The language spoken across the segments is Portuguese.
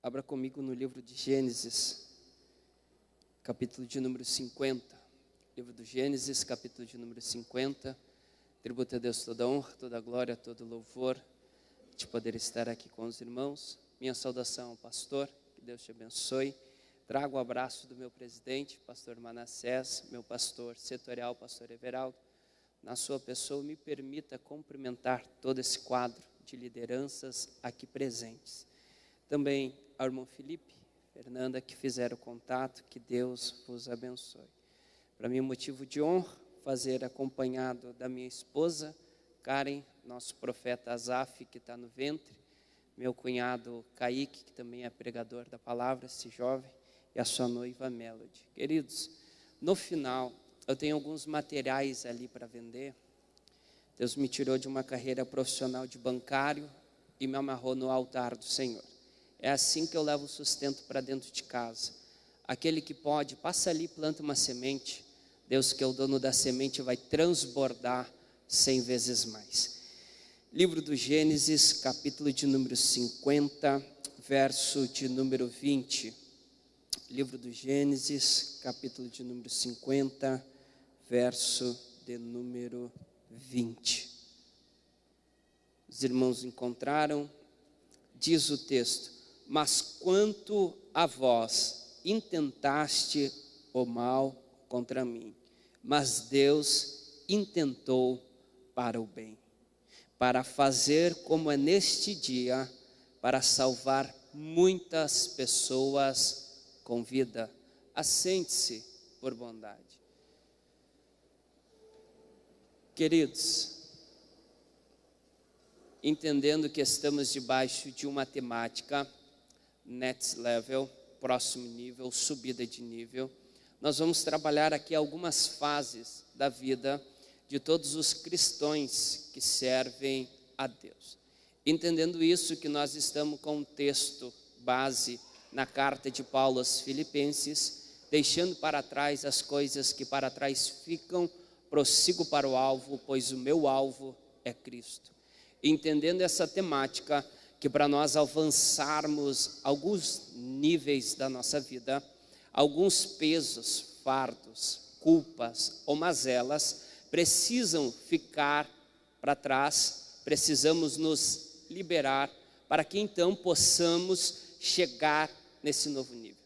Abra comigo no livro de Gênesis, capítulo de número 50. Livro do Gênesis, capítulo de número 50. Tributo a Deus toda a honra, toda a glória, todo o louvor de poder estar aqui com os irmãos. Minha saudação ao pastor, que Deus te abençoe. Trago o abraço do meu presidente, pastor Manassés, meu pastor setorial, pastor Everaldo. Na sua pessoa, me permita cumprimentar todo esse quadro de lideranças aqui presentes. Também ao irmão Felipe, Fernanda, que fizeram o contato, que Deus vos abençoe. Para mim é motivo de honra fazer acompanhado da minha esposa, Karen, nosso profeta Azaf, que está no ventre, meu cunhado Kaique, que também é pregador da palavra, esse jovem, e a sua noiva Melody. Queridos, no final, eu tenho alguns materiais ali para vender. Deus me tirou de uma carreira profissional de bancário e me amarrou no altar do Senhor. É assim que eu levo o sustento para dentro de casa. Aquele que pode, passa ali, planta uma semente. Deus, que é o dono da semente, vai transbordar 100 vezes mais. Livro do Gênesis, capítulo de número 50, verso de número 20. Livro do Gênesis, capítulo de número 50, verso de número 20. Os irmãos encontraram, diz o texto: mas quanto a vós, intentaste o mal contra mim, mas Deus intentou para o bem, para fazer como é neste dia, para salvar muitas pessoas com vida. Assente-se por bondade. Queridos, entendendo que estamos debaixo de uma temática next level, próximo nível, subida de nível, nós vamos trabalhar aqui algumas fases da vida de todos os cristãos que servem a Deus. Entendendo isso, que nós estamos com um texto base na carta de Paulo aos Filipenses, deixando para trás as coisas que para trás ficam, prossigo para o alvo, pois o meu alvo é Cristo. Entendendo essa temática, que para nós avançarmos alguns níveis da nossa vida, alguns pesos, fardos, culpas ou mazelas precisam ficar para trás, precisamos nos liberar para que então possamos chegar nesse novo nível.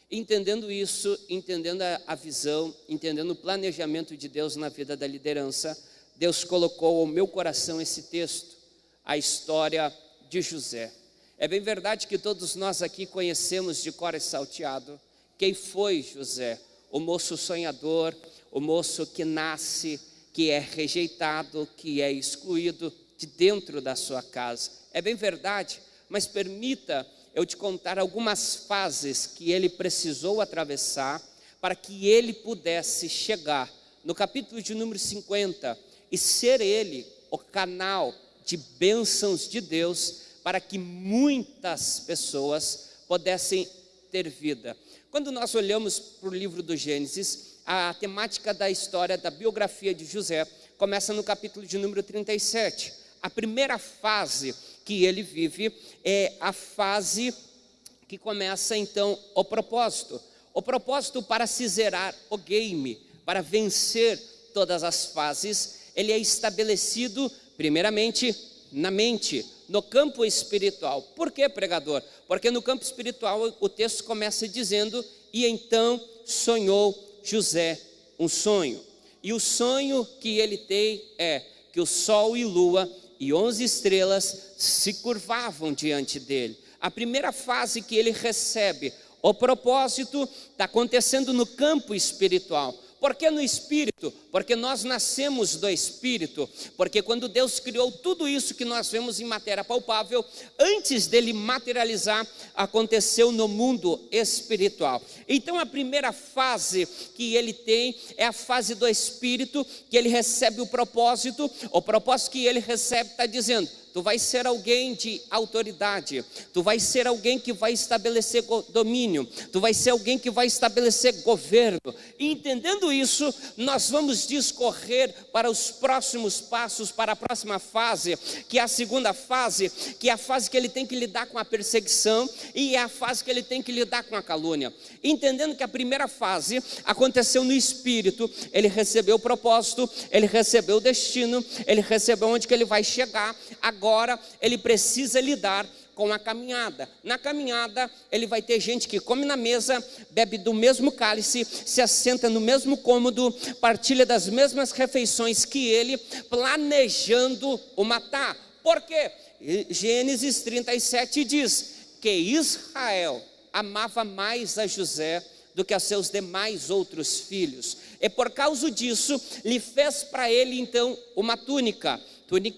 Entendendo isso, entendendo a visão, entendendo o planejamento de Deus na vida da liderança, Deus colocou ao meu coração esse texto, a história de José. É bem verdade que todos nós aqui conhecemos de cor e salteado quem foi José, o moço sonhador, o moço que nasce, que é rejeitado, que é excluído de dentro da sua casa. É bem verdade, mas permita eu te contar algumas fases que ele precisou atravessar para que ele pudesse chegar no capítulo de número 50 e ser ele o canal de bênçãos de Deus para que muitas pessoas pudessem ter vida. Quando nós olhamos para o livro do Gênesis, a temática da história da biografia de José começa no capítulo de número 37. A primeira fase que ele vive é a fase que começa então o propósito para se zerar o game, para vencer todas as fases. Ele é estabelecido primeiramente na mente, no campo espiritual. Por que, pregador? Porque no campo espiritual o texto começa dizendo: e então sonhou José um sonho. E o sonho que ele tem é que o sol e lua e 11 estrelas se curvavam diante dele. A primeira fase que ele recebe, o propósito, está acontecendo no campo espiritual. Por que no Espírito? Porque nós nascemos do Espírito. Porque quando Deus criou tudo isso que nós vemos em matéria palpável, antes dele materializar, aconteceu no mundo espiritual. Então a primeira fase que ele tem é a fase do Espírito, que ele recebe o propósito que ele recebe está dizendo: tu vai ser alguém de autoridade, tu vai ser alguém que vai estabelecer domínio, tu vai ser alguém que vai estabelecer governo. E entendendo isso, nós vamos discorrer para os próximos passos, para a próxima fase, que é a segunda fase, que é a fase que ele tem que lidar com a perseguição e é a fase que ele tem que lidar com a calúnia. Entendendo que a primeira fase aconteceu no espírito, ele recebeu o propósito, ele recebeu o destino, ele recebeu onde que ele vai chegar. Agora ele precisa lidar com a caminhada. Na caminhada ele vai ter gente que come na mesa, bebe do mesmo cálice, se assenta no mesmo cômodo, partilha das mesmas refeições que ele, planejando o matar. Por quê? Gênesis 37 diz que Israel amava mais a José do que a seus demais outros filhos, e por causa disso lhe fez para ele então uma túnica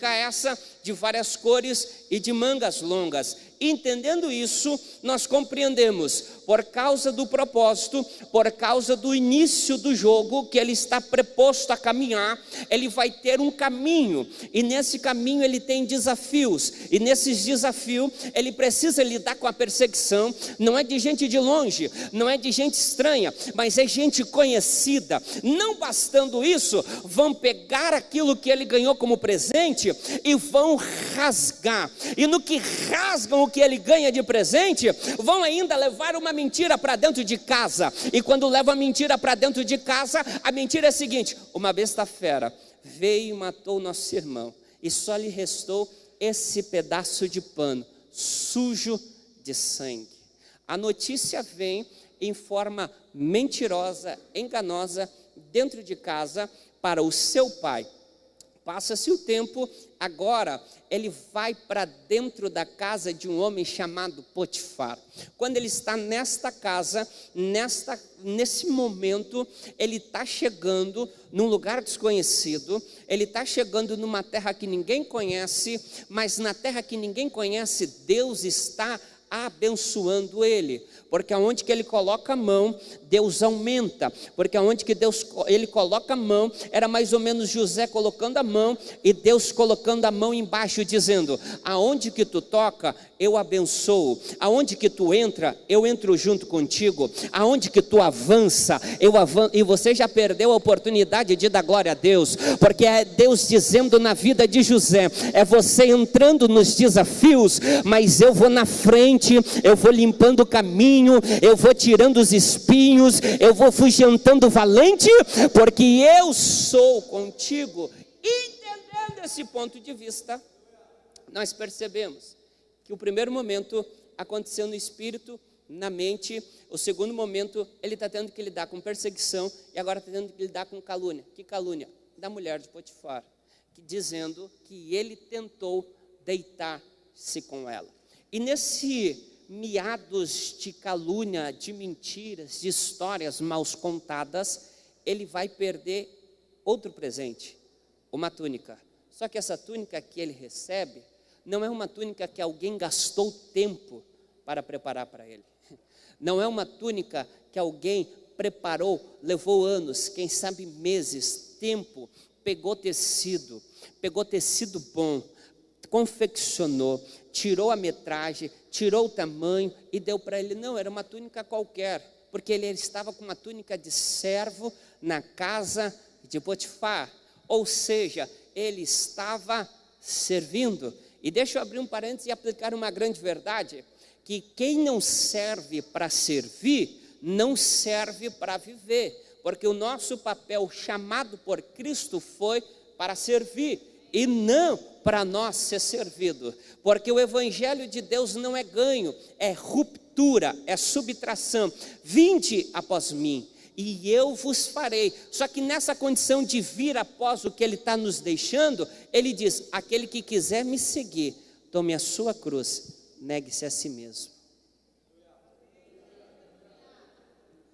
essa de várias cores e de mangas longas. Entendendo isso, nós compreendemos, por causa do propósito, por causa do início do jogo, que ele está preposto a caminhar, ele vai ter um caminho, e nesse caminho ele tem desafios, e nesses desafios ele precisa lidar com a perseguição. Não é de gente de longe, não é de gente estranha, mas é gente conhecida. Não bastando isso, vão pegar aquilo que ele ganhou como presente e vão rasgar, e no que rasgam o que ele ganha de presente, vão ainda levar uma mentira para dentro de casa. E quando leva a mentira para dentro de casa, a mentira é a seguinte: uma besta fera veio e matou o nosso irmão, e só lhe restou esse pedaço de pano sujo de sangue. A notícia vem em forma mentirosa, enganosa, dentro de casa para o seu pai. Passa-se o tempo, agora ele vai para dentro da casa de um homem chamado Potifar. Quando ele está nesta casa, nesse momento, ele está chegando num lugar desconhecido, ele está chegando numa terra que ninguém conhece, mas na terra que ninguém conhece, Deus está abençoando ele, porque aonde que ele coloca a mão, Deus aumenta, porque aonde que ele coloca a mão, era mais ou menos José colocando a mão, e Deus colocando a mão embaixo, dizendo: aonde que tu toca, eu abençoo, aonde que tu entra, eu entro junto contigo, aonde que tu avança, eu avanço. E você já perdeu a oportunidade de dar glória a Deus, porque é Deus dizendo na vida de José: é você entrando nos desafios, mas eu vou na frente, eu vou limpando o caminho, eu vou tirando os espinhos, eu vou afugentando o valente, porque eu sou contigo. Entendendo esse ponto de vista, nós percebemos que o primeiro momento aconteceu no espírito, na mente. O segundo momento, ele está tendo que lidar com perseguição, e agora está tendo que lidar com calúnia. Que calúnia? Da mulher de Potifar, dizendo que ele tentou deitar-se com ela. E nesse miados de calúnia, de mentiras, de histórias mal contadas, ele vai perder outro presente, uma túnica. Só que essa túnica que ele recebe não é uma túnica que alguém gastou tempo para preparar para ele. Não é uma túnica que alguém preparou, levou anos, quem sabe meses, tempo, pegou tecido bom, confeccionou, tirou a metragem, tirou o tamanho e deu para ele. Não, era uma túnica qualquer, porque ele estava com uma túnica de servo na casa de Potifar, ou seja, ele estava servindo. E deixa eu abrir um parênteses e aplicar uma grande verdade, que quem não serve para servir, não serve para viver, porque o nosso papel chamado por Cristo foi para servir, e não para nós ser servido, porque o evangelho de Deus não é ganho, é ruptura, é subtração. Vinde após mim, e eu vos farei. Só que nessa condição de vir após o que ele está nos deixando, ele diz: aquele que quiser me seguir, tome a sua cruz, negue-se a si mesmo.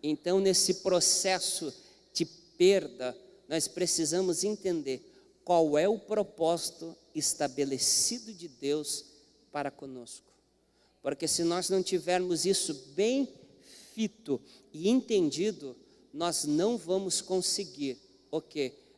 Então, nesse processo de perda, nós precisamos entender qual é o propósito estabelecido de Deus para conosco. Porque se nós não tivermos isso bem fito e entendido, nós não vamos conseguir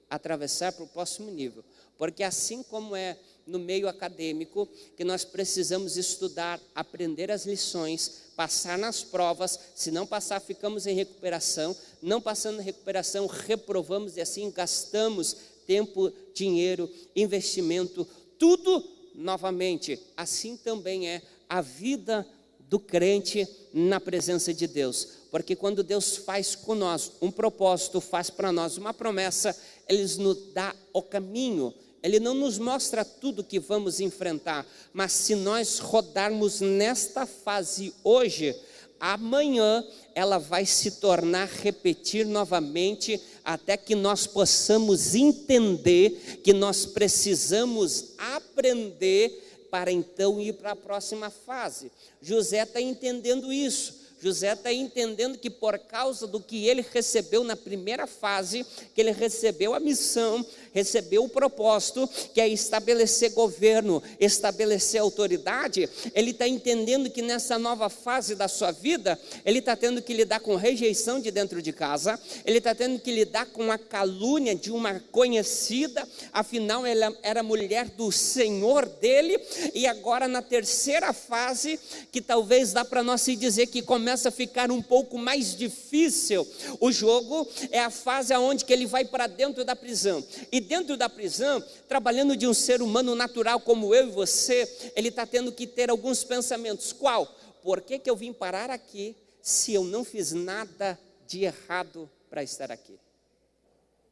atravessar para o próximo nível. Porque assim como é no meio acadêmico, que nós precisamos estudar, aprender as lições, passar nas provas. Se não passar, ficamos em recuperação. Não passando em recuperação, reprovamos e assim gastamos tempo, dinheiro, investimento, tudo novamente. Assim também é a vida do crente na presença de Deus. Porque quando Deus faz com nós um propósito, faz para nós uma promessa, Ele nos dá o caminho. Ele não nos mostra tudo que vamos enfrentar, mas se nós rodarmos nesta fase hoje, amanhã ela vai se tornar repetir novamente, até que nós possamos entender que nós precisamos aprender para então ir para a próxima fase. José está entendendo isso. José está entendendo que por causa do que ele recebeu na primeira fase, que ele recebeu a missão, recebeu o propósito, que é estabelecer governo, estabelecer autoridade, ele está entendendo que nessa nova fase da sua vida, ele está tendo que lidar com rejeição de dentro de casa, ele está tendo que lidar com a calúnia de uma conhecida, afinal ela era mulher do Senhor dele, e agora na terceira fase, que talvez dá para nós se dizer que começa a ficar um pouco mais difícil o jogo, é a fase onde que ele vai para dentro da prisão, e dentro da prisão, trabalhando de um ser humano natural como eu e você, ele está tendo que ter alguns pensamentos. Qual? Por que eu vim parar aqui, se eu não fiz nada de errado para estar aqui?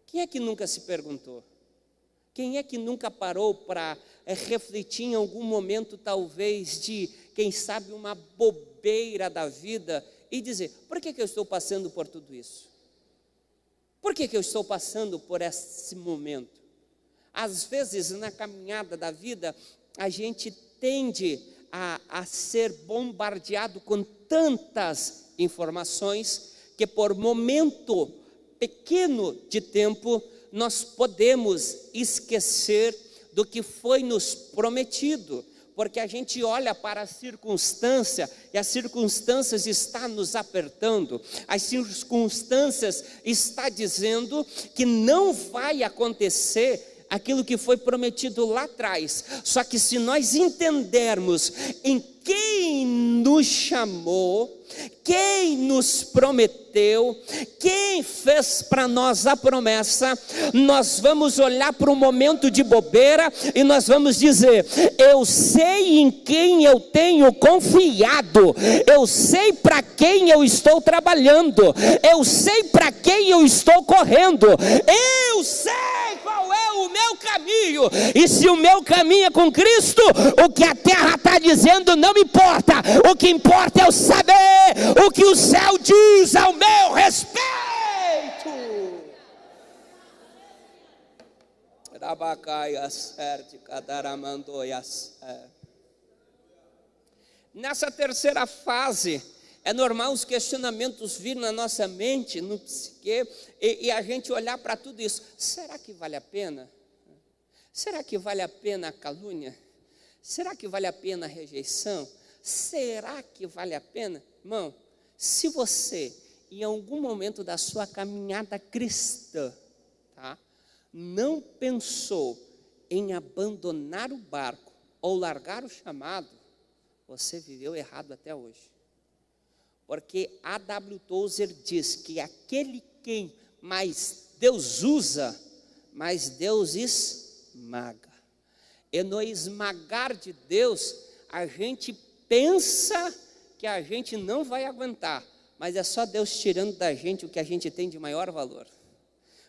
Quem é que nunca se perguntou? Quem é que nunca parou para refletir em algum momento, talvez, de, quem sabe, uma bobeira da vida e dizer, por que eu estou passando por tudo isso? Por que eu estou passando por esse momento? Às vezes, na caminhada da vida, a gente tende a ser bombardeado com tantas informações, que por momento pequeno de tempo, nós podemos esquecer do que foi nos prometido, porque a gente olha para a circunstância, e as circunstâncias estão nos apertando, as circunstâncias estão dizendo que não vai acontecer aquilo que foi prometido lá atrás. Só que se nós entendermos em quem nos chamou, quem nos prometeu, quem fez para nós a promessa, nós vamos olhar para um momento de bobeira e nós vamos dizer, eu sei em quem eu tenho confiado, eu sei para quem eu estou trabalhando, eu sei para quem eu estou correndo, eu sei qual é o meu caminho, e se o meu caminho é com Cristo, o que a terra está dizendo não me importa, o que importa é eu saber o que o céu diz ao meu respeito. Nessa terceira fase, é normal os questionamentos virem na nossa mente, no psique, e a gente olhar para tudo isso. Será que vale a pena? Será que vale a pena a calúnia? Será que vale a pena a rejeição? Será que vale a pena? Irmão, se você, em algum momento da sua caminhada cristã, tá, não pensou em abandonar o barco ou largar o chamado, você viveu errado até hoje. Porque A.W. Tozer diz que aquele quem mais Deus usa, mais Deus esmaga. E no esmagar de Deus, a gente pensa que a gente não vai aguentar, mas é só Deus tirando da gente o que a gente tem de maior valor.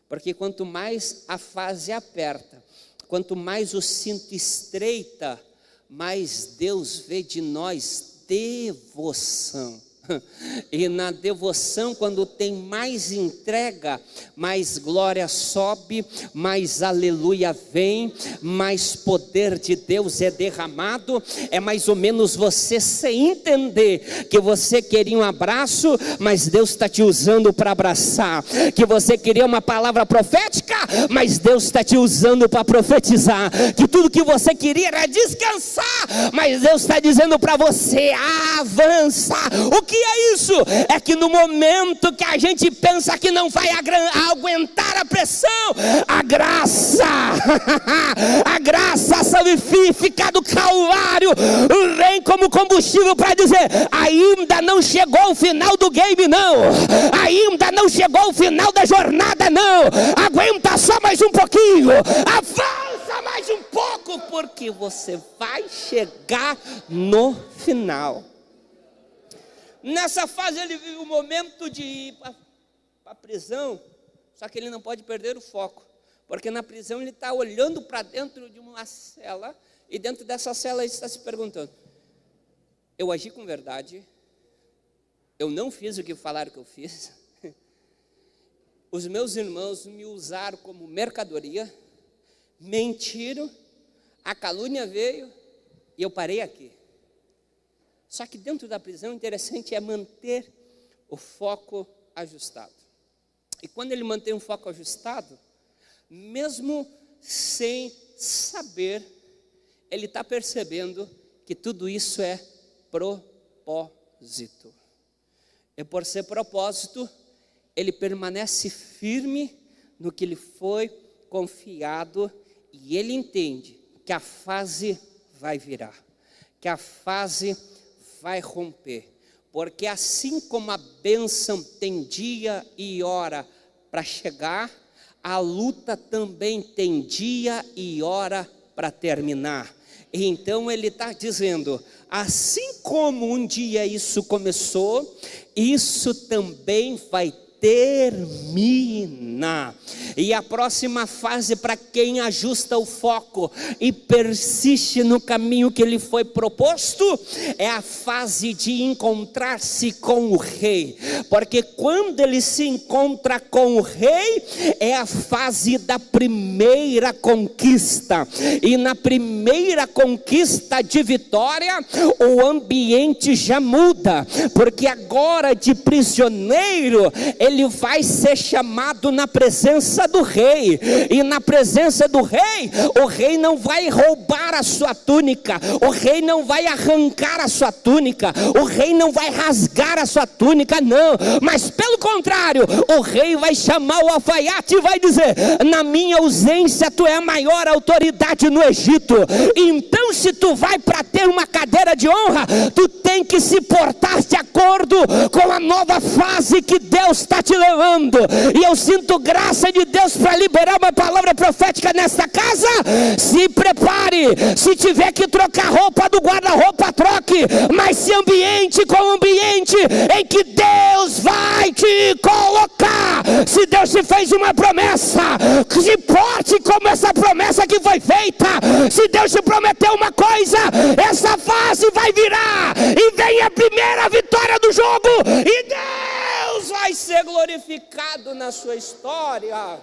Porque quanto mais a fase aperta, quanto mais o cinto estreita, mais Deus vê de nós devoção. E na devoção, quando tem mais entrega, mais glória sobe, mais aleluia vem, mais poder de Deus é derramado. É mais ou menos você sem entender que você queria um abraço, mas Deus está te usando para abraçar. Que você queria uma palavra profética, mas Deus está te usando para profetizar. Que tudo que você queria era descansar, mas Deus está dizendo para você, avança. O que é isso? É que no momento que a gente pensa que não vai aguentar a pressão, a graça salvífica do Calvário vem como combustível para dizer: ainda não chegou o final do game não, ainda não chegou o final da jornada não, aguenta só mais um pouquinho, avança mais um pouco, porque você vai chegar no final. Nessa fase ele vive o momento de ir para a prisão, só que ele não pode perder o foco, porque na prisão ele está olhando para dentro de uma cela, e dentro dessa cela ele está se perguntando: eu agi com verdade? Eu não fiz o que falaram que eu fiz? Os meus irmãos me usaram como mercadoria, mentiram, a calúnia veio e eu parei aqui. Só que dentro da prisão, o interessante é manter o foco ajustado. E quando ele mantém um foco ajustado, mesmo sem saber, ele está percebendo que tudo isso é propósito. E por ser propósito, ele permanece firme no que lhe foi confiado, e ele entende que a fase vai virar, que a fase vai romper, porque assim como a bênção tem dia e hora para chegar, a luta também tem dia e hora para terminar. E então ele está dizendo: assim como um dia isso começou, isso também vai terminar. E a próxima fase, para quem ajusta o foco e persiste no caminho que lhe foi proposto, é a fase de encontrar-se com o rei. Porque quando ele se encontra com o rei, é a fase da primeira conquista. E na primeira conquista de vitória, o ambiente já muda, porque agora de prisioneiro ele vai ser chamado na presença do rei, e na presença do rei, o rei não vai roubar a sua túnica, o rei não vai arrancar a sua túnica, o rei não vai rasgar a sua túnica, não, mas pelo contrário, o rei vai chamar o alfaiate e vai dizer: na minha ausência tu é a maior autoridade no Egito, então se tu vai para ter uma cadeira de honra, tu tem que se portar de acordo com a nova fase que Deus está te levando. E eu sinto graça de Deus para liberar uma palavra profética nesta casa. Se prepare, se tiver que trocar roupa do guarda-roupa, troque, mas se ambiente com ambiente em que Deus vai te colocar. Se Deus te fez uma promessa, se porte como essa promessa que foi feita. Se Deus te prometeu uma coisa, essa fase vai virar, e vem a primeira vitória do jogo, e Deus vai ser glorificado na sua história.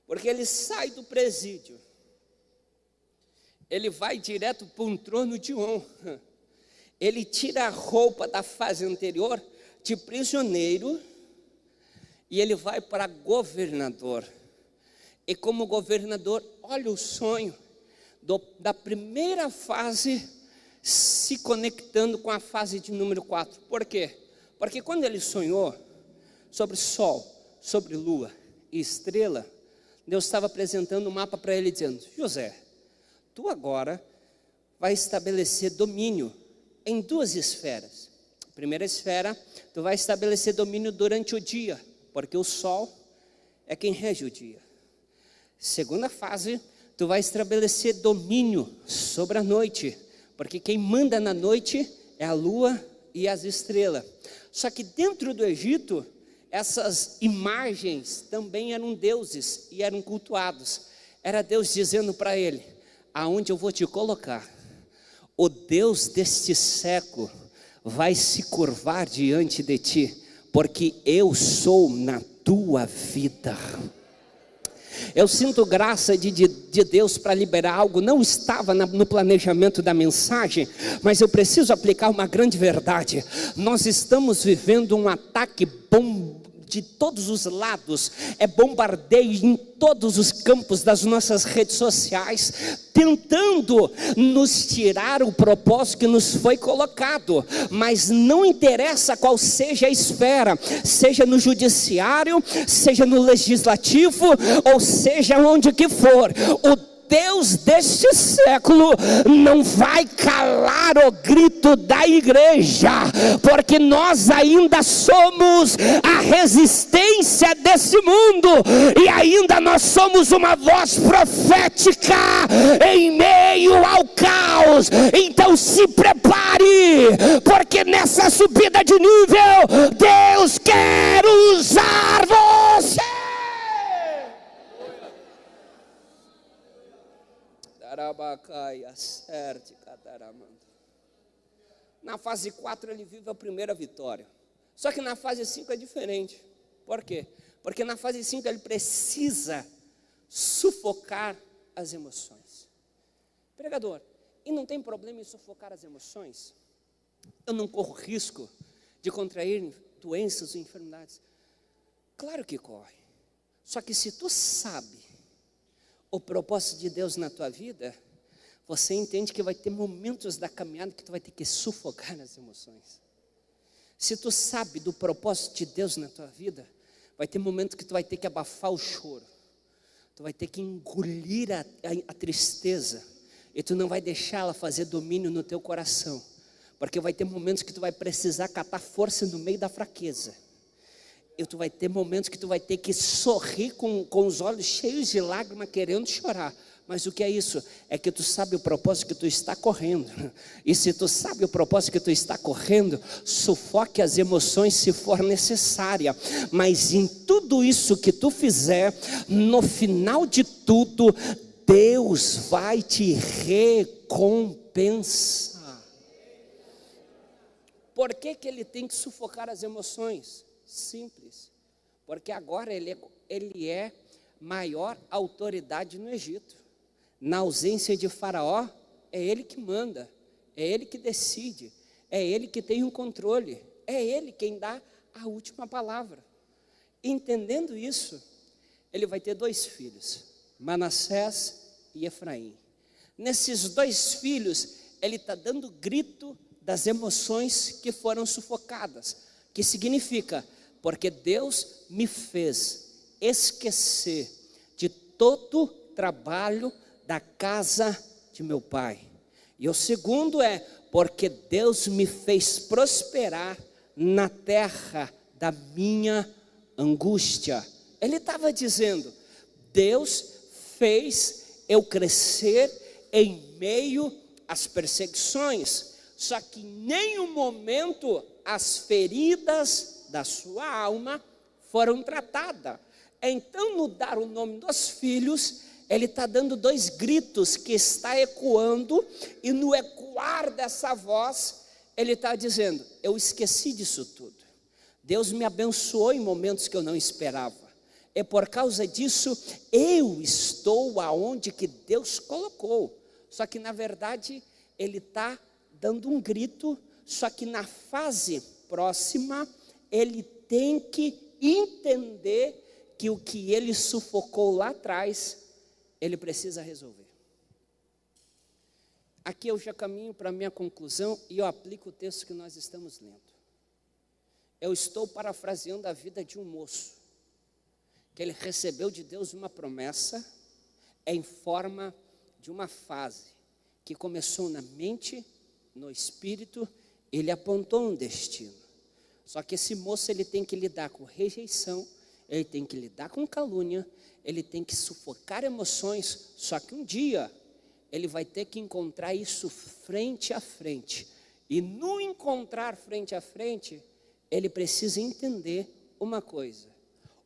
Porque ele sai do presídio, ele vai direto para um trono de honra, ele tira a roupa da fase anterior de prisioneiro, e ele vai para governador. E como governador, olha o sonho da primeira fase se conectando com a fase de número 4. Por quê? Porque quando ele sonhou sobre sol, sobre lua e estrela, Deus estava apresentando um mapa para ele, dizendo: José, tu agora vai estabelecer domínio em duas esferas. A primeira esfera, tu vai estabelecer domínio durante o dia, porque o sol é quem rege o dia. Segunda fase, tu vai estabelecer domínio sobre a noite, porque quem manda na noite é a lua e as estrelas. Só que dentro do Egito, essas imagens também eram deuses e eram cultuados. Era Deus dizendo para ele: aonde eu vou te colocar, o Deus deste século vai se curvar diante de ti, porque eu sou na tua vida. Eu sinto graça de Deus para liberar algo. Não estava no planejamento da mensagem, mas eu preciso aplicar uma grande verdade. Nós estamos vivendo um ataque de todos os lados, é bombardeio em todos os campos das nossas redes sociais, tentando nos tirar o propósito que nos foi colocado. Mas não interessa qual seja a esfera, seja no judiciário, seja no legislativo, ou seja onde que for, o Deus deste século não vai calar o grito da igreja, porque nós ainda somos a resistência desse mundo, e ainda nós somos uma voz profética em meio ao caos. Então se prepare, porque nessa subida de nível, Deus quer usar você. Na fase 4 ele vive a primeira vitória. Só que na fase 5 é diferente. Por quê? Porque na fase 5 ele precisa sufocar as emoções. Pregador, e não tem problema em sufocar as emoções? Eu não corro risco de contrair doenças ou enfermidades? Claro que corre. Só que se tu sabe o propósito de Deus na tua vida, você entende que vai ter momentos da caminhada que tu vai ter que sufocar as emoções. Se tu sabe do propósito de Deus na tua vida, vai ter momentos que tu vai ter que abafar o choro, tu vai ter que engolir a tristeza, e tu não vai deixar ela fazer domínio no teu coração, porque vai ter momentos que tu vai precisar catar força no meio da fraqueza. E tu vai ter momentos que tu vai ter que sorrir com os olhos cheios de lágrimas, querendo chorar. Mas o que é isso? É que tu sabe o propósito que tu está correndo. E se tu sabe o propósito que tu está correndo, sufoque as emoções se for necessária. Mas em tudo isso que tu fizer, no final de tudo, Deus vai te recompensar. Por que ele tem que sufocar as emoções? Simples, porque agora ele é maior autoridade no Egito. Na ausência de Faraó, é ele que manda, é ele que decide, é ele que tem o controle, é ele quem dá a última palavra. Entendendo isso, ele vai ter 2 filhos, Manassés e Efraim. Nesses 2 filhos, ele está dando grito das emoções que foram sufocadas, que significa, porque Deus me fez esquecer de todo o trabalho da casa de meu pai. E o segundo é, porque Deus me fez prosperar na terra da minha angústia. Ele estava dizendo, Deus fez eu crescer em meio às perseguições, só que em nenhum momento as feridas da sua alma foram tratadas. Então, no dar o nome dos filhos, ele está dando 2 gritos que está ecoando, e no ecoar dessa voz, ele está dizendo, eu esqueci disso tudo. Deus me abençoou em momentos que eu não esperava. É por causa disso, eu estou aonde que Deus colocou. Só que na verdade, ele está dando um grito, só que na fase próxima, ele tem que entender que o que ele sufocou lá atrás, ele precisa resolver. Aqui eu já caminho para a minha conclusão e eu aplico o texto que nós estamos lendo. Eu estou parafraseando a vida de um moço, que ele recebeu de Deus uma promessa em forma de uma fase, que começou na mente, no espírito, ele apontou um destino. Só que esse moço, ele tem que lidar com rejeição, ele tem que lidar com calúnia, ele tem que sufocar emoções, só que um dia ele vai ter que encontrar isso frente a frente. E no encontrar frente a frente, ele precisa entender uma coisa: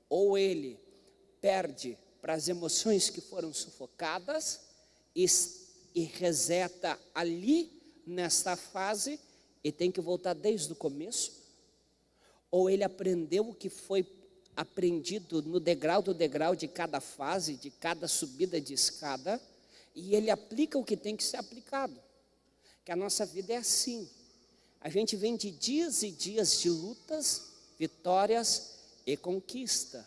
ou ele perde para as emoções que foram sufocadas e reseta ali nesta fase e tem que voltar desde o começo, ou ele aprendeu o que foi aprendido no degrau do degrau de cada fase, de cada subida de escada, e ele aplica o que tem que ser aplicado. Que a nossa vida é assim. A gente vem de dias e dias de lutas, vitórias e conquista.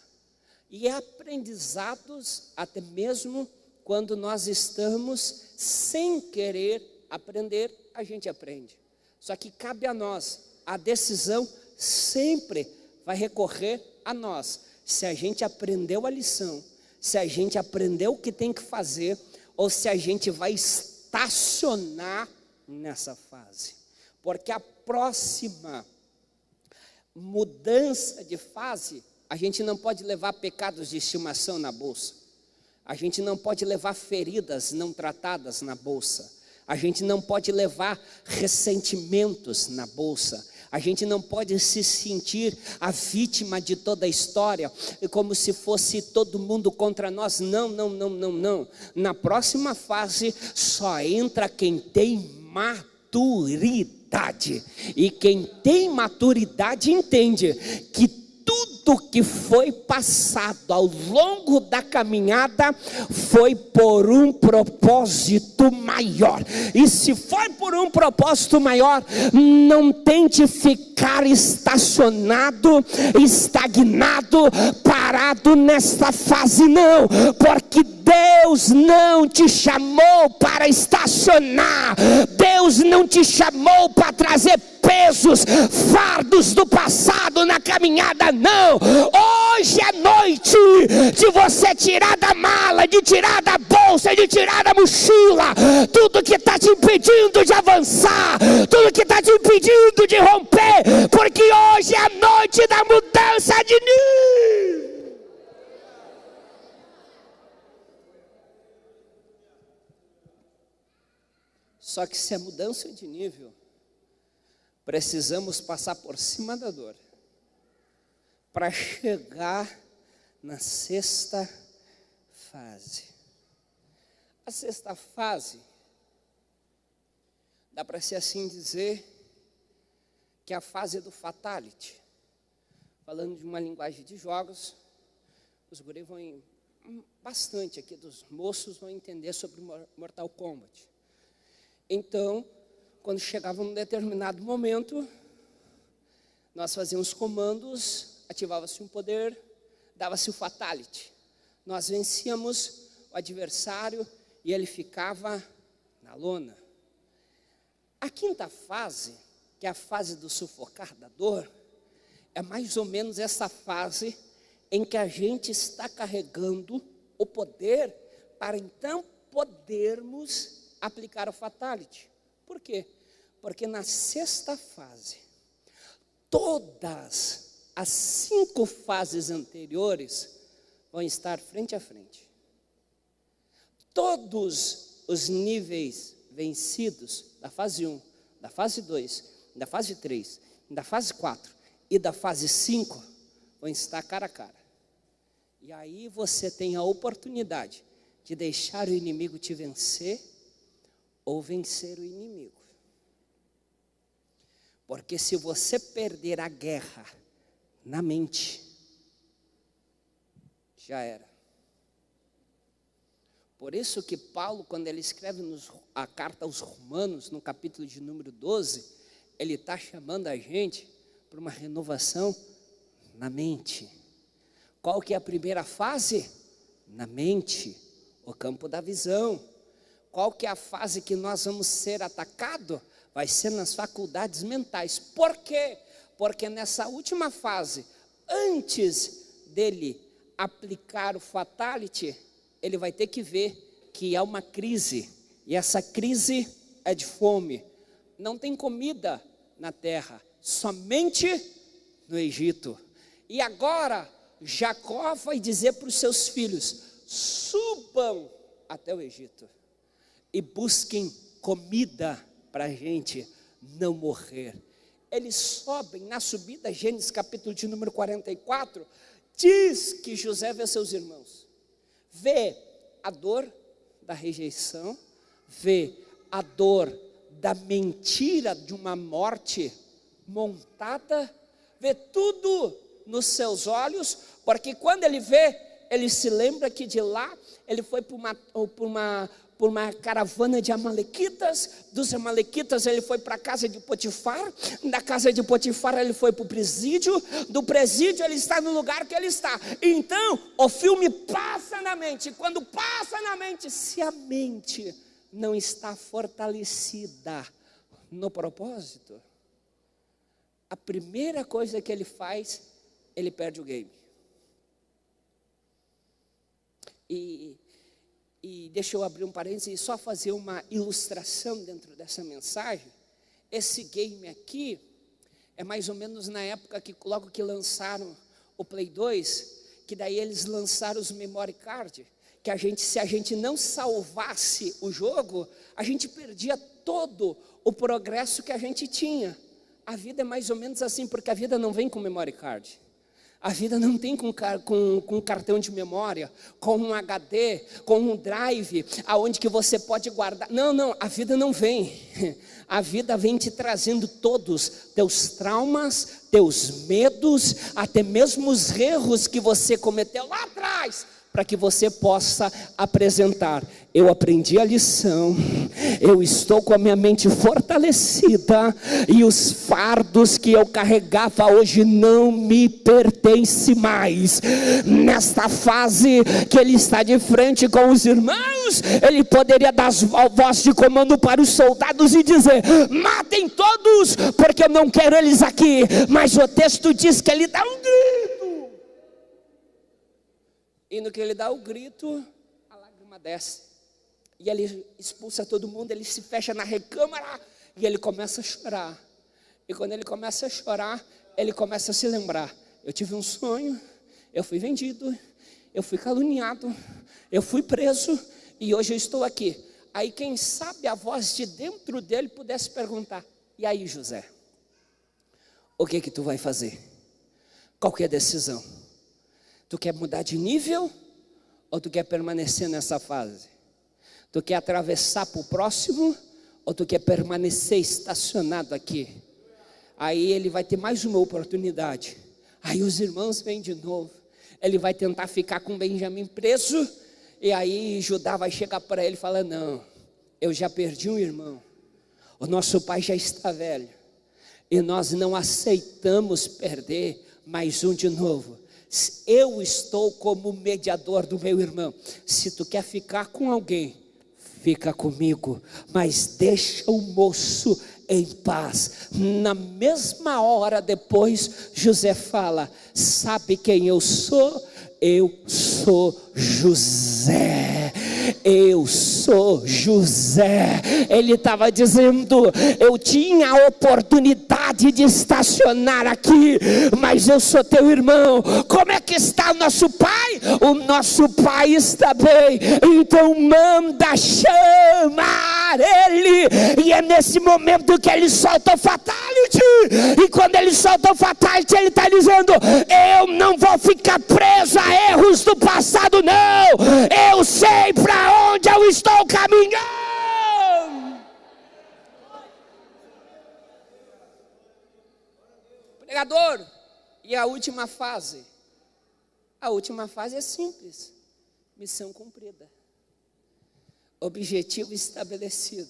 E aprendizados até mesmo quando nós estamos sem querer aprender, a gente aprende. Só que cabe a nós, a decisão sempre vai recorrer a nós. Se a gente aprendeu a lição, se a gente aprendeu o que tem que fazer, ou se a gente vai estacionar nessa fase. Porque a próxima mudança de fase, a gente não pode levar pecados de estimação na bolsa. A gente não pode levar feridas não tratadas na bolsa. A gente não pode levar ressentimentos na bolsa. A gente não pode se sentir a vítima de toda a história, como se fosse todo mundo contra nós. Não. Na próxima fase só entra quem tem maturidade. E quem tem maturidade entende que tudo que foi passado ao longo da caminhada foi por um propósito maior. E se foi por um propósito maior, não tente ficar estacionado, estagnado, parado nesta fase, não, porque Deus não te chamou para estacionar. Deus não te chamou para trazer pesos, fardos do passado na caminhada, não. Hoje é noite de você tirar da mala, de tirar da bolsa, de tirar da mochila tudo que está te impedindo de avançar, tudo que está te impedindo de romper, porque hoje é a noite da mudança de nível. Só que se é mudança de nível, precisamos passar por cima da dor para chegar na sexta fase. A sexta fase, dá para ser assim dizer, que é a fase do fatality. Falando de uma linguagem de jogos, os guris vão bastante aqui dos moços vão entender sobre Mortal Kombat. Então, quando chegava num determinado momento, nós fazíamos comandos, ativava-se um poder, dava-se o fatality. Nós vencíamos o adversário e ele ficava na lona. A quinta fase, que é a fase do sufocar da dor, é mais ou menos essa fase em que a gente está carregando o poder para então podermos aplicar o fatality. Por quê? Porque na sexta fase, todas as 5 fases anteriores vão estar frente a frente. Todos os níveis vencidos da fase 1, da fase 2, da fase 3, da fase 4 e da fase 5 vão estar cara a cara. E aí você tem a oportunidade de deixar o inimigo te vencer ou vencer o inimigo. Porque se você perder a guerra na mente, já era. Por isso que Paulo, quando ele escreve a carta aos Romanos, no capítulo de número 12, ele está chamando a gente para uma renovação na mente. Qual que é a primeira fase? Na mente, o campo da visão. Qual que é a fase que nós vamos ser atacados? Vai ser nas faculdades mentais. Por quê? Porque nessa última fase, antes dele aplicar o fatality, ele vai ter que ver que há uma crise. E essa crise é de fome. Não tem comida na terra, somente no Egito. E agora, Jacó vai dizer para os seus filhos: subam até o Egito e busquem comida para a gente não morrer. Eles sobem na subida, Gênesis capítulo de número 44, diz que José vê seus irmãos, vê a dor da rejeição, vê a dor da mentira de uma morte montada, vê tudo nos seus olhos, porque quando ele vê, ele se lembra que de lá ele foi para por uma caravana de amalequitas. Dos amalequitas ele foi para a casa de Potifar. Da casa de Potifar ele foi para o presídio. Do presídio ele está no lugar que ele está. Então o filme passa na mente. Quando passa na mente, se a mente não está fortalecida no propósito, a primeira coisa que ele faz, ele perde o game. E deixa eu abrir um parênteses e só fazer uma ilustração dentro dessa mensagem. Esse game aqui é mais ou menos na época que logo que lançaram o Play 2, que daí eles lançaram os memory card, que se a gente não salvasse o jogo, a gente perdia todo o progresso que a gente tinha. A vida é mais ou menos assim, porque a vida não vem com memory card. A vida não tem com cartão de memória, com um HD, com um drive, aonde que você pode guardar. Não, a vida não vem. A vida vem te trazendo todos teus traumas, teus medos, até mesmo os erros que você cometeu lá atrás, para que você possa apresentar. Eu aprendi a lição, eu estou com a minha mente fortalecida, e os fardos que eu carregava hoje não me pertencem mais. Nesta fase que ele está de frente com os irmãos, ele poderia dar voz de comando para os soldados e dizer: matem todos, porque eu não quero eles aqui. Mas o texto diz que ele dá um grito, e no que ele dá o grito, a lágrima desce. E ele expulsa todo mundo, ele se fecha na recâmara e ele começa a chorar. E quando ele começa a chorar, ele começa a se lembrar: eu tive um sonho, eu fui vendido, eu fui caluniado, eu fui preso e hoje eu estou aqui. Aí quem sabe a voz de dentro dele pudesse perguntar: e aí, José, o que tu vai fazer? Qual que é a decisão? Tu quer mudar de nível ou tu quer permanecer nessa fase? Tu quer atravessar para o próximo ou tu quer permanecer estacionado aqui? Aí ele vai ter mais uma oportunidade. Aí os irmãos vêm de novo. Ele vai tentar ficar com Benjamim preso. E aí Judá vai chegar para ele e falar: não, eu já perdi um irmão. O nosso pai já está velho. E nós não aceitamos perder mais um de novo. Eu estou como mediador do meu irmão. Se tu quer ficar com alguém, fica comigo, mas deixa o moço em paz. Na mesma hora depois, José fala: sabe quem eu sou? Eu sou José. Eu sou José. Ele estava dizendo: eu tinha a oportunidade de estacionar aqui, mas eu sou teu irmão. Como é que está o nosso pai? O nosso pai está bem. Então manda chamar ele. E é nesse momento que ele solta o fatality. E quando ele solta o fatality, ele está dizendo: eu não vou ficar preso a erros do passado, não. Eu sei para onde eu estou caminhando. Pregador, e a última fase? A última fase é simples: missão cumprida, objetivo estabelecido.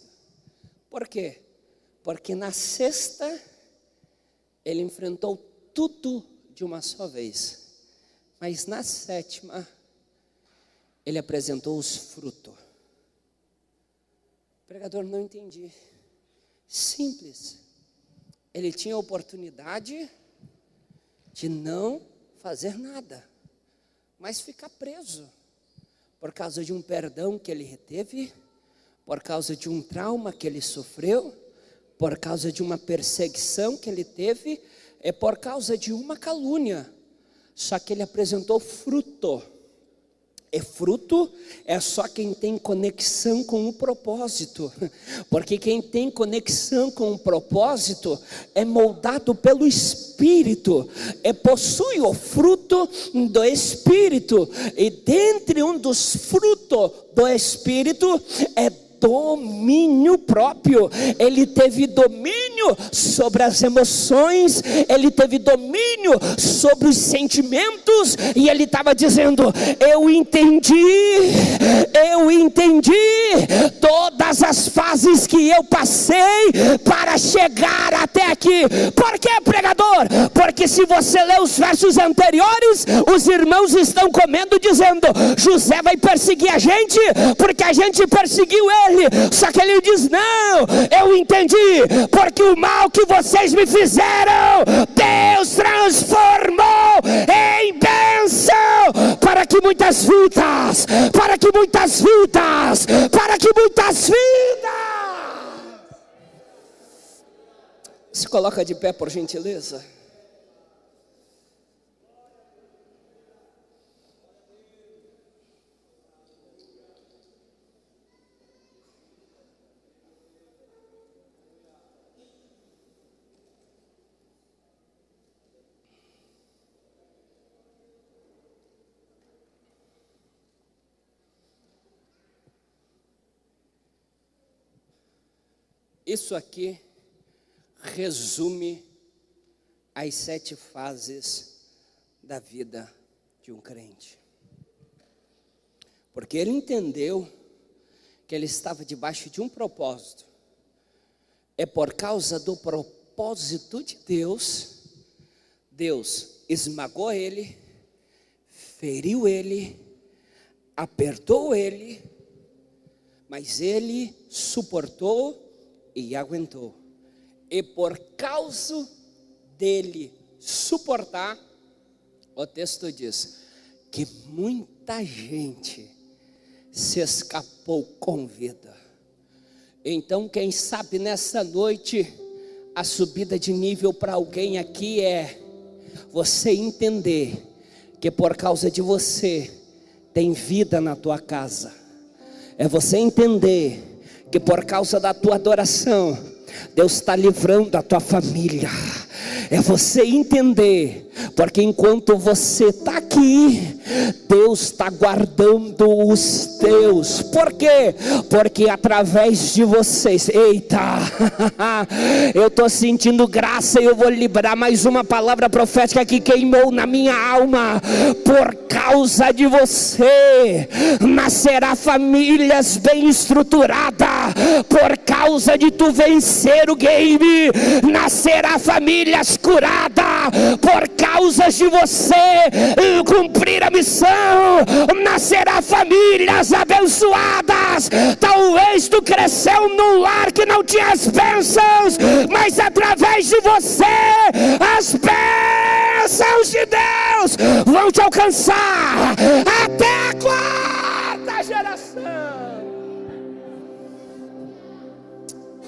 Por quê? Porque na sexta ele enfrentou tudo de uma só vez, mas na sétima ele apresentou os frutos. Pregador, não entendi. Simples. Ele tinha a oportunidade de não fazer nada, mas ficar preso por causa de um perdão que ele reteve, por causa de um trauma que ele sofreu, por causa de uma perseguição que ele teve, é por causa de uma calúnia. Só que ele apresentou fruto. E fruto é só quem tem conexão com o propósito, porque quem tem conexão com o propósito é moldado pelo Espírito, possui o fruto do Espírito. E dentre um dos frutos do Espírito é domínio próprio. Ele teve domínio domínio sobre as emoções, ele teve domínio sobre os sentimentos, e ele estava dizendo: eu entendi todas as fases que eu passei para chegar até aqui. Por que, pregador? Porque se você ler os versos anteriores, os irmãos estão comendo dizendo: José vai perseguir a gente porque a gente perseguiu ele. Só que ele diz: não, eu entendi, porque o mal que vocês me fizeram, Deus transformou em bênção, para que muitas vidas, Se coloca de pé, por gentileza. Isso aqui resume as 7 fases da vida de um crente. Porque ele entendeu que ele estava debaixo de um propósito. É por causa do propósito de Deus, Deus esmagou ele, feriu ele, apertou ele, mas ele suportou e aguentou. E por causa dele suportar, o texto diz que muita gente se escapou com vida. Então, quem sabe nessa noite, a subida de nível para alguém aqui é você entender que por causa de você tem vida na tua casa. É você entender que por causa da tua adoração, Deus está livrando a tua família. É você entender, porque enquanto você está aqui, Deus está guardando os teus. Por quê? Porque através de vocês, eita, eu estou sentindo graça e eu vou liberar mais uma palavra profética que queimou na minha alma. Por causa de você, nascerá famílias bem estruturadas. Por causa de tu vencer o game, nascerá famílias curadas. Por causa de você cumprir a missão, nascerá famílias abençoadas. Talvez tu cresceu num lar que não tinha as bênçãos, mas através de você, as bênçãos de Deus vão te alcançar até a 4ª geração.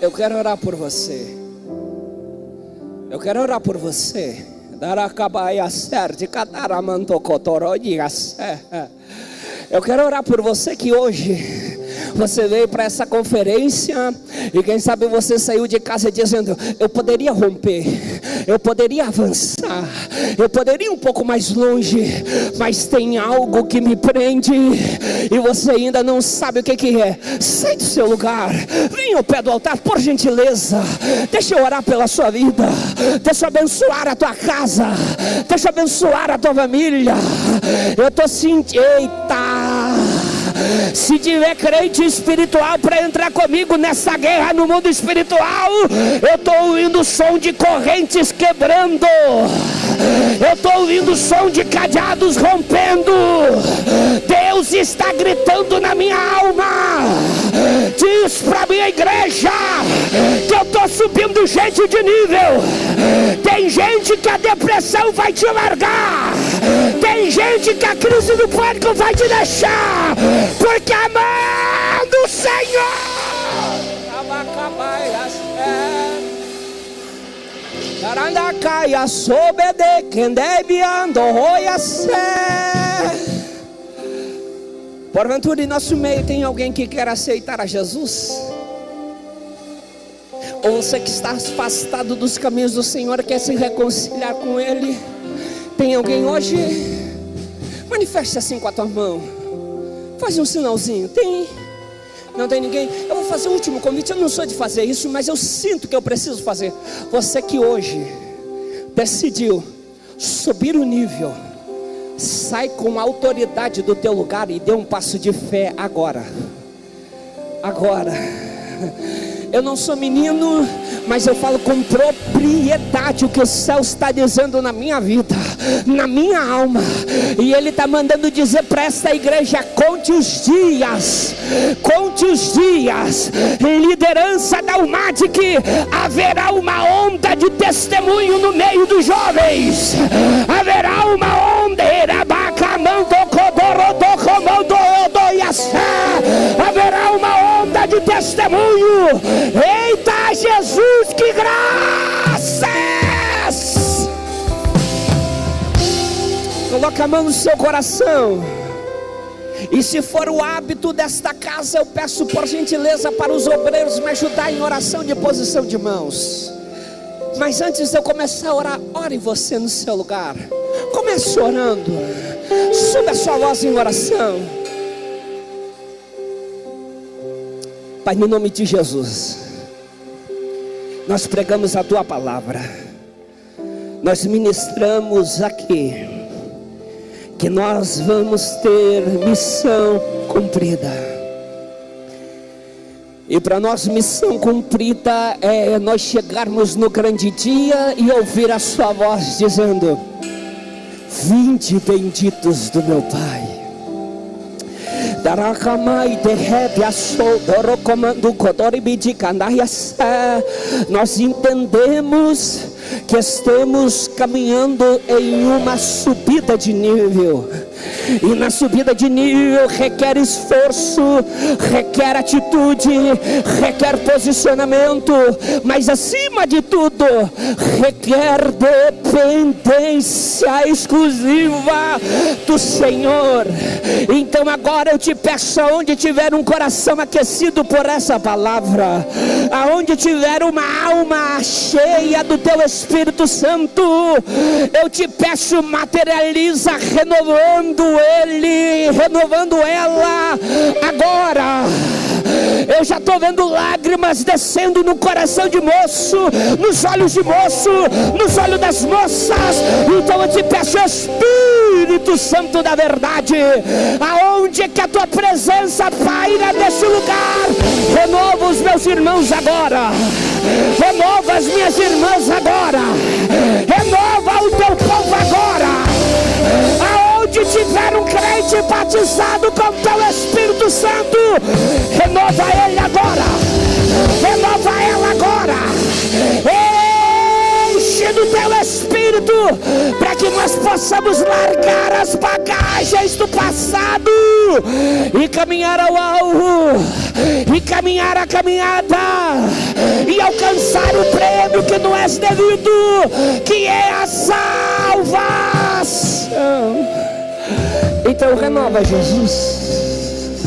Eu quero orar por você. Eu quero orar por você. Eu quero orar por você que hoje você veio para essa conferência e quem sabe você saiu de casa dizendo: eu poderia romper, eu poderia avançar, eu poderia ir um pouco mais longe, mas tem algo que me prende e você ainda não sabe o que é. Sai do seu lugar, vem ao pé do altar, por gentileza. Deixa eu orar pela sua vida, deixa eu abençoar a tua casa, deixa eu abençoar a tua família. Eu estou sentindo, eita, se tiver crente espiritual para entrar comigo nessa guerra no mundo espiritual, eu estou ouvindo o som de correntes quebrando, eu estou ouvindo o som de cadeados rompendo. Deus está gritando na minha alma. Diz para minha igreja que eu estou subindo gente de nível. Tem gente que a depressão vai te largar, tem gente que a crise do pânico vai te deixar, porque a mão do Senhor porventura em nosso meio tem alguém que quer aceitar a Jesus? Ou você que está afastado dos caminhos do Senhor quer se reconciliar com Ele? Tem alguém hoje? Manifeste assim com a tua mão. Faz um sinalzinho. Tem? Não tem ninguém? Eu vou fazer o último convite. Eu não sou de fazer isso, mas eu sinto que eu preciso fazer. Você que hoje decidiu subir o nível, sai com a autoridade do teu lugar e dê um passo de fé agora. Agora. Eu não sou menino, mas eu falo com propriedade o que o céu está dizendo na minha vida, na minha alma. E Ele está mandando dizer para esta igreja: conte os dias, conte os dias. Liderança da UMADIC, haverá uma onda de testemunho no meio dos jovens. Haverá uma onda, haverá uma onda de testemunho. Eita Jesus, que graças! Coloca a mão no seu coração. E se for o hábito desta casa, eu peço por gentileza para os obreiros me ajudar em oração de posição de mãos. Mas antes de eu começar a orar, ore você no seu lugar. Comece orando. Suba a sua voz em oração. Pai, no nome de Jesus, nós pregamos a Tua palavra. Nós ministramos aqui que nós vamos ter missão cumprida. E para nós missão cumprida é nós chegarmos no grande dia e ouvir a Sua voz dizendo: vinde benditos do meu Pai. Nós entendemos que estamos caminhando em uma subida de nível. E na subida de nível requer esforço, requer atitude, requer posicionamento, mas acima de tudo requer dependência exclusiva do Senhor. Então agora eu te peço, aonde tiver um coração aquecido por essa palavra, aonde tiver uma alma cheia do teu Espírito Santo, eu te peço, materializa renovando ele, renovando ela agora. Eu já estou vendo lágrimas descendo no coração de moço, nos olhos de moço, nos olhos das moças. Então eu te peço, Espírito Santo da verdade, aonde que a tua presença paira nesse lugar, renova os meus irmãos agora, renova as minhas irmãs agora, renova o teu povo agora. Aonde tiver um crente batizado com o teu Espírito Santo, renova ele agora, renova ela agora, enche do teu Espírito, para que nós possamos largar as bagagens do passado e caminhar ao alvo, e caminhar a caminhada, e alcançar o prêmio que não é devido, que é a salvação. Então renova, Jesus.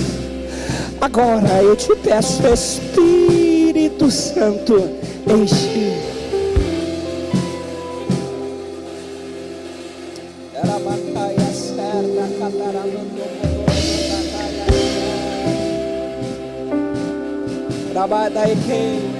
Agora eu te peço, Espírito Santo, enche. Rabadai quem?